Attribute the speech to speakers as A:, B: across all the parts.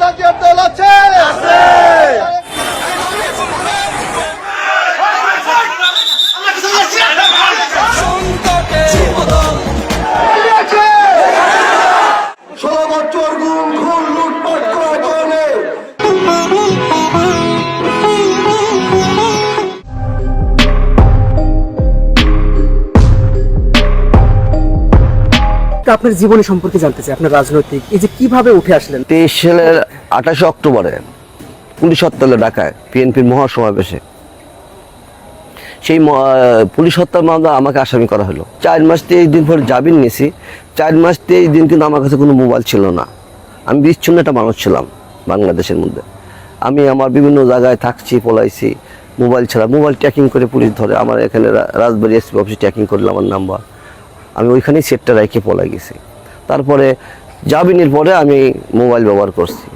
A: জাতীয় দল আছে
B: আপনার জীবনী সম্পর্কে জানতে চাই, আপনার রাজনৈতিক এই যে কিভাবে উঠে আসলেন।
C: 23 সালের 28 অক্টোবরে পুলিশ হত্যালে ঢাকায় বিএনপির মহাসমাবেশে সেই পুলিশ হত্যার মামলা আমাকে আসামি করা হলো। 4 মাস 23 দিন পর জামিন নিয়েছি। 4 মাস 23 দিন কিন্তু আমার কাছে কোনো মোবাইল ছিল না। আমি বিচ্ছিন্ন একটা মানুষ ছিলাম বাংলাদেশের মধ্যে। আমি আমার বিভিন্ন জায়গায় থাকছি, পলাইছি, মোবাইল ছাড়া। মোবাইল ট্র্যাকিং করে পুলিশ ধরে, আমার এখানে রাজবাড়ী এসপি অফিসে ট্র্যাকিং করলো আমার নাম্বার। আমি ওইখানেই সেটটা রেখে পলাই গেছি। তারপরে জামিনের পরে আমি মোবাইল ব্যবহার করছি।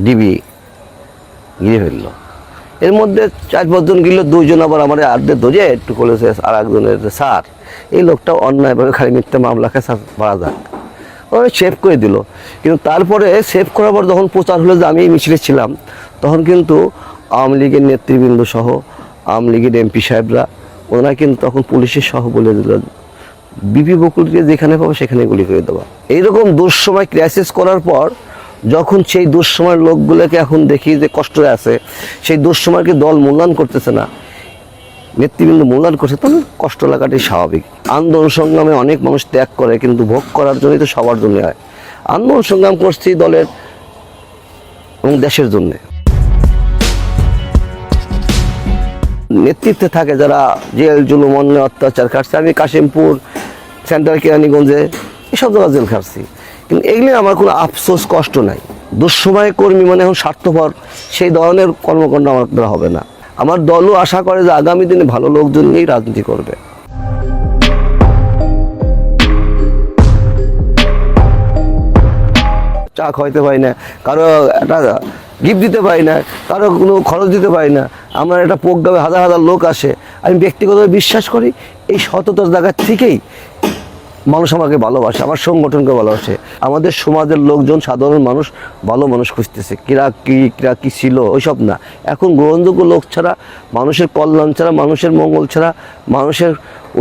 C: ডিবি গিয়ে ফেললো। এর মধ্যে 4-5 জন গেল, 2 জন আবার আমার আর্ধে ধরে একটু করেছে। আর একজনের স্যার, এই লোকটা অন্যায়ভাবে খালি মিথ্যা মামলা খায়, স্যার মারা যাক, ওই সেভ করে দিল। কিন্তু তারপরে সেভ করার পর যখন প্রচার হলো যে আমি এই মিছিলে ছিলাম, তখন কিন্তু আওয়ামী লীগের নেতৃবৃন্দ সহ আওয়ামী লীগের এমপি সাহেবরা ওনারা কিন্তু তখন পুলিশের সহ বলে দিল বিপি বকুলকে যেখানে পাবো সেখানে গুলি করে দেওয়া। এইরকম দুঃসময় ক্রাইসিস করার পর যখন সেই দুঃসময়ের লোকগুলোকে এখন দেখি যে কষ্ট আছে, সেই দুঃসময়কে দল মূল্যায়ন করতেছে না, নেতৃবৃন্দ মূল্যায়ন করছে, তখন কষ্ট লাগাটাই স্বাভাবিক। আন্দোলন সংগ্রামে অনেক মানুষ ত্যাগ করে, কিন্তু ভোগ করার জন্যই তো সবার জন্য হয়। আন্দোলন সংগ্রাম করছি দলের এবং দেশের জন্যে। নেতৃত্বে থাকে যারা জেল জুলুম অন্যায় অত্যাচার খাটছে। আমি কাশিমপুর, সেন্ট্রাল কেরানীগঞ্জে এসব জায়গায় জেল খাটছি, কিন্তু এগুলি আমার কোনো আফসোস কষ্ট নাই। দুঃসময় কর্মী মানে এখন স্বার্থপর, সেই ধরনের কর্মকাণ্ড আমার দ্বারা হবে না। আমার দলও আশা করে যে আগামী দিনে ভালো লোকজন নিয়েই রাজনীতি করবে। চা খাইতে পারি না, কারো একটা গিফট দিতে পারি না, কারো কোনো খরচ দিতে পারি না। আমার একটা প্রোগ্রামে হাজার হাজার লোক আসে। আমি ব্যক্তিগতভাবে বিশ্বাস করি এই সততার জায়গা থেকেই মানুষ আমাকে ভালোবাসে, আমার সংগঠনকে ভালোবাসে। আমাদের সমাজের লোকজন, সাধারণ মানুষ ভালো মানুষ খুঁজতেছে। কিরা কি ছিল ওইসব না। এখন গ্রহণযোগ্য লোক ছাড়া, মানুষের কল্যাণ ছাড়া, মানুষের মঙ্গল ছাড়া, মানুষের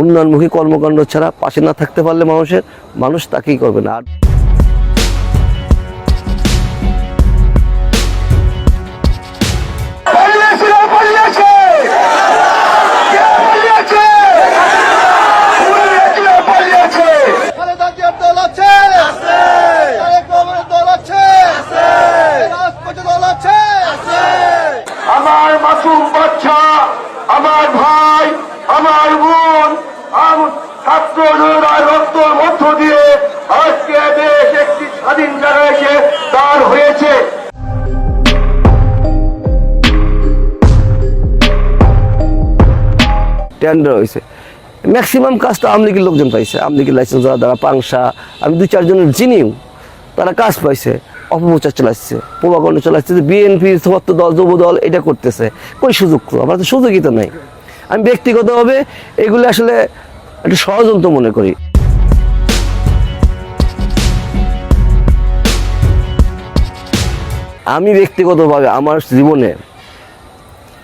C: উন্নয়নমুখী কর্মকাণ্ড ছাড়া পাশে না থাকতে পারলে মানুষ তাকেই করবে না।
A: আমার মাসুম বাচ্চা, আমার ভাই, আমার বোন, ছাত্র রক্তের মধ্য দিয়ে আজকে দেশ একটি স্বাধীন জায়গায় এসে দাঁড় হয়েছে।
C: টেন্ডার হয়েছে, ম্যাক্সিমাম কাজ তো আওয়ামী লীগের লোকজন পাইছে। আওয়ামী লীগের লাইসেন্স দ্বারা পাংশা, আমি 2-4 জনের চিনিও, তারা কাজ পাইছে। অপপ্রচার চালাচ্ছে, প্রভাকাণ্ড চালাচ্ছে যে বিএনপি সমস্ত দল, যুব দল এটা করতেছে। কই সুযোগ? আমার তো সুযোগই তো নাই। আমি ব্যক্তিগতভাবে এগুলো আসলে একটা ষড়যন্ত্র মনে করি। আমি ব্যক্তিগতভাবে আমার জীবনে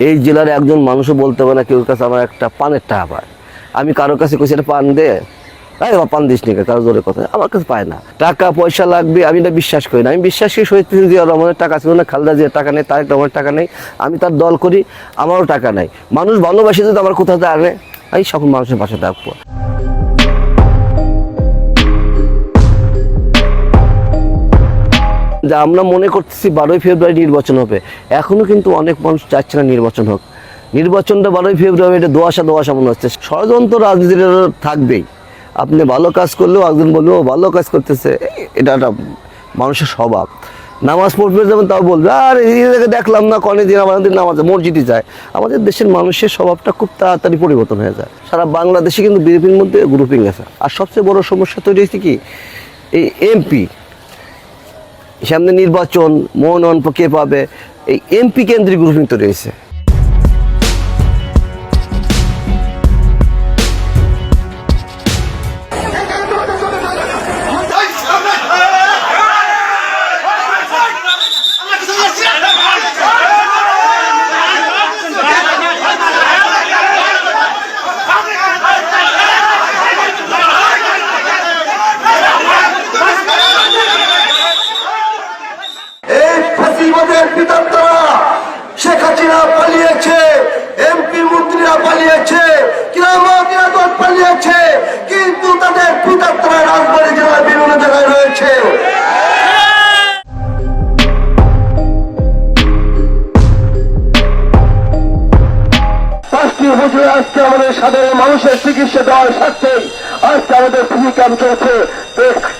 C: এই জেলার একজন মানুষও বলতে পারে না কেউ কাছে আমার একটা পানের টাকা পায়। আমি কারোর কাছে কইছি একটা পান দে, পান দিস নি, কারো জোরে কথা আমার কাছে পায় না। টাকা পয়সা লাগবে আমি এটা বিশ্বাস করি না। আমি বিশ্বাস করি শহীদ প্রেসিডেন্ট জিয়াউর রহমানের টাকা ছিল না, খালেদা জিয়ার টাকা নেই, তারেক রহমানের টাকা নেই, আমি তার দল করি, আমারও টাকা নাই। মানুষ ভালোবাসে যদি আমার কোথাও আনে, আমি সকল মানুষের পাশে থাকবো। যা আমরা মনে করতেছি 12ই ফেব্রুয়ারি নির্বাচন হবে, এখনো কিন্তু অনেক মানুষ চাচ্ছে না নির্বাচন হোক। নির্বাচনটা 12ই ফেব্রুয়ারি, এটা দোয়াশা মনে হচ্ছে। ষড়যন্ত্র রাজনীতির থাকবেই। আপনি ভালো কাজ করলেও একজন বলবে ও ভালো কাজ করতেছে, এটা একটা মানুষের স্বভাব। নামাজ পড়বে যেমন তাও বলবে আর এই দেখলাম না কনে দিন আমাদের নামাজ মসজিদে যায়। আমাদের দেশের মানুষের স্বভাবটা খুব তাড়াতাড়ি পরিবর্তন হয়ে যায়। সারা বাংলাদেশে কিন্তু বিএনপির মধ্যে গ্রুপিং আছে। আর সবচেয়ে বড় সমস্যা তৈরি হয়েছে কি, এই এমপি সামনে নির্বাচন, মনোনয়ন কে পাবে, এই এমপি কেন্দ্রিক গ্রুপিং তৈরি হয়েছে।
A: মানুষের চিকিৎসা দেওয়ার স্বার্থে আজকে আমাদের ফ্রি ক্যাম্প চলছে।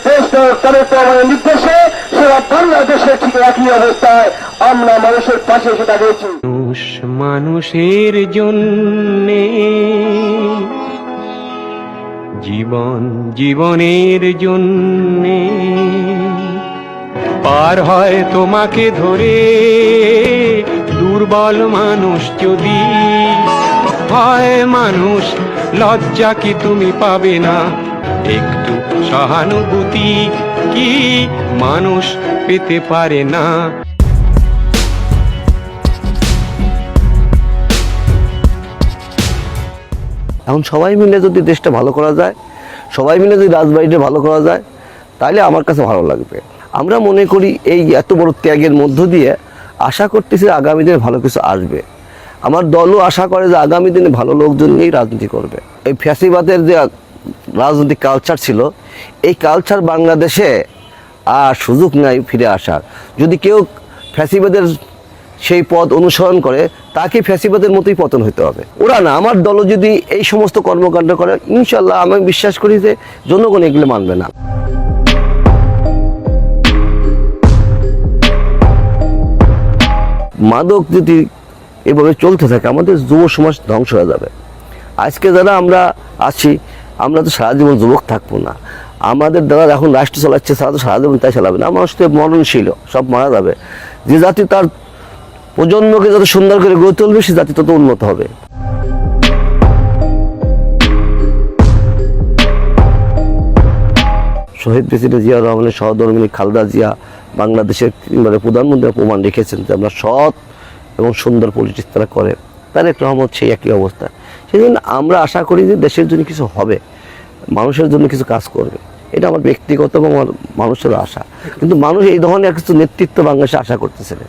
A: দেশ তারেক রহমানের নির্দেশে সারা বাংলাদেশের ঠিক একই অবস্থায় আমরা মানুষের পাশে এসে দাঁড়িয়েছি।
D: মানুষ মানুষের জন্যে, জীবন জীবনের জন্যে, পার হয় তোমাকে ধরে দুর্বল মানুষ যদি হয় মানুষ, লজ্জা কি তুমি পাবে না? একটু সহানুভূতি কি মানুষ পেতে পারে না?
C: এখন সবাই মিলে যদি দেশটা ভালো করা যায়, সবাই মিলে যদি রাজবাড়িটা ভালো করা যায়, তাহলে আমার কাছে ভালো লাগবে। আমরা মনে করি এই এত বড় ত্যাগের মধ্য দিয়ে আশা করতেছি আগামী দিনে ভালো কিছু আসবে। আমার দলও আশা করে যে আগামী দিনে ভালো লোকজন নিয়েই রাজনীতি করবে। এই ফ্যাসিবাদের যে রাজনৈতিক কালচার ছিল, এই কালচার বাংলাদেশে আর সুযোগ নাই ফিরে আসার। যদি কেউ ফ্যাসিবাদের সেই পথ অনুসরণ করে, তাকে ফ্যাসিবাদের মতোই পতন হতে হবে। ওরা না, আমার দলও যদি এই সমস্ত কর্মকাণ্ড করে, ইনশাল্লাহ আমি বিশ্বাস করি যে জনগণ এগুলো মানবে না। মাদক যদি এভাবে চলতে থাকে, আমাদের যুব সমাজ ধ্বংস হয়ে যাবে। আজকে যারা আমরা আছি, আমরা তো সারা জীবন যুবক থাকবো না। আমাদের দ্বারা এখন রাষ্ট্র চালাচ্ছে, তারা তো সারা জীবন তাই চালাবে না। মানুষ তো মরণশীল, সব মারা যাবে। যে জাতি তার প্রজন্মকে যত সুন্দর করে গড়ে তুলবে, সে জাতি তত উন্নত হবে। শহীদ প্রেসিডেন্ট জিয়া রহমানের সহধর্মিণী খালেদা জিয়া বাংলাদেশের প্রধানমন্ত্রী প্রমাণ রেখেছেন যে আমরা সৎ এবং সুন্দর পলিটিক্স তারা করে। তারেক রহমান সেই একই অবস্থা। সেই জন্য আমরা আশা করি যে দেশের জন্য কিছু হবে, মানুষের জন্য কিছু কাজ করবে। এটা আমার ব্যক্তিগত এবং আমার মানুষের আশা। কিন্তু মানুষ এই ধরনের কিছু নেতৃত্ব বাংলাদেশে আশা করতেছে না।